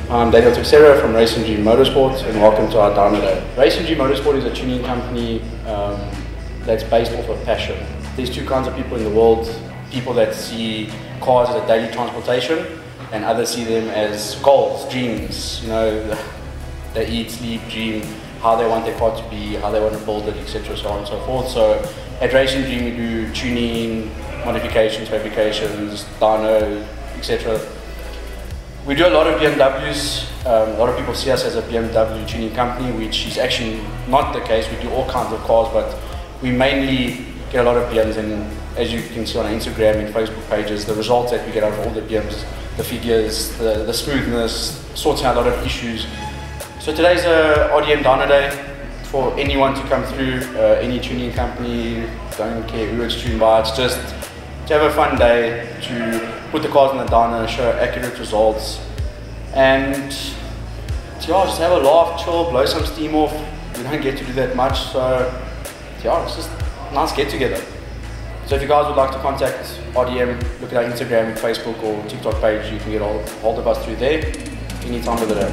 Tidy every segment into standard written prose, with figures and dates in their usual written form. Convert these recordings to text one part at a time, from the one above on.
I'm Daniel Tuxera from Racing Dream Motorsport, and welcome to our Dyno Day. Racing Dream Motorsport is a tuning company that's based off of passion. There's two kinds of people in the world: people that see cars as a daily transportation, and others see them as goals, dreams. You know, they eat, sleep, dream how they want their car to be, how they want to build it, etc., so on and so forth. So at Racing Dream we do tuning, modifications, fabrications, dyno, etc. We do a lot of BMWs. A lot of people see us as a BMW tuning company, which is actually not the case. We do all kinds of cars, but we mainly get a lot of BMs, and as you can see on our Instagram and Facebook pages, the results that we get out of all the BMs, the figures, the smoothness, sorting out a lot of issues. So today's a RDM Dyno Day for anyone to come through, any tuning company, don't care who it's tuned by. It's just to have a fun day, to put the cars in the dyno, show accurate results, and yeah, just have a laugh, chill, blow some steam off. We don't get to do that much, so yeah, it's just a nice get together. So if you guys would like to contact RDM, look at our Instagram, Facebook or TikTok page. You can get hold of us through there any time of the day.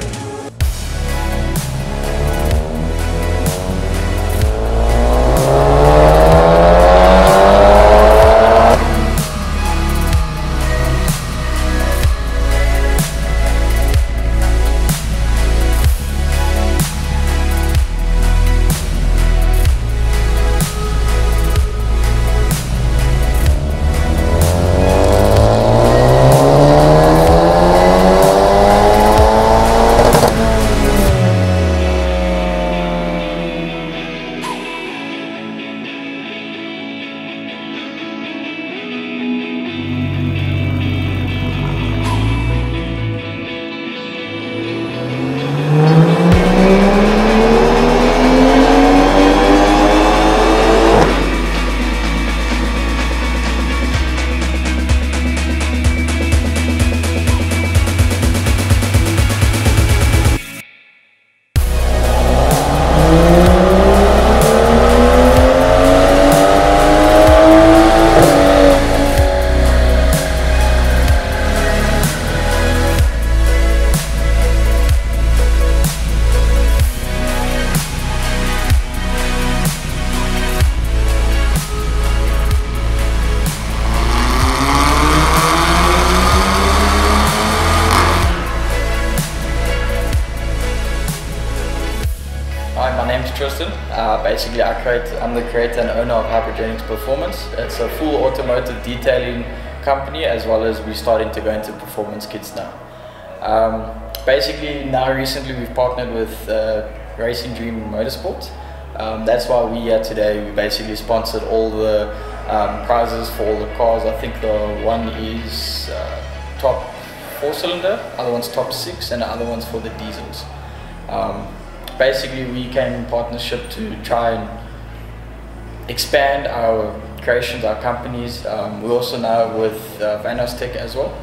Hi, my name's Tristan. Basically, I'm the creator and owner of Hybridgenix Performance. It's a full automotive detailing company, as well as we're starting to go into performance kits now. Basically, now recently we've partnered with Racing Dream Motorsport. That's why we're here today. We basically sponsored all the prizes for all the cars. I think the one is top 4-cylinder, other one's top 6, and the other one's for the diesels. Basically, we came in partnership to try and expand our creations, our companies. We're also now with Vanos Tech as well,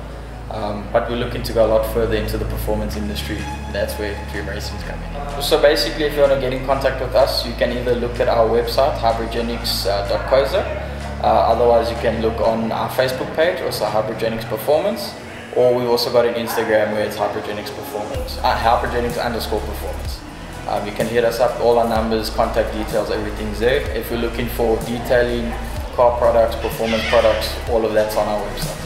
but we're looking to go a lot further into the performance industry. That's where Dream Racing's coming in. So basically, if you want to get in contact with us, you can either look at our website, hybridgenix.co.za. Otherwise, you can look on our Facebook page, also Hybridgenix Performance, or we've also got an Instagram where it's Hybridgenix Performance, Hybridgenix_performance. You can hit us up, all our numbers, contact details, everything's there. If you're looking for detailing, car products, performance products, all of that's on our website.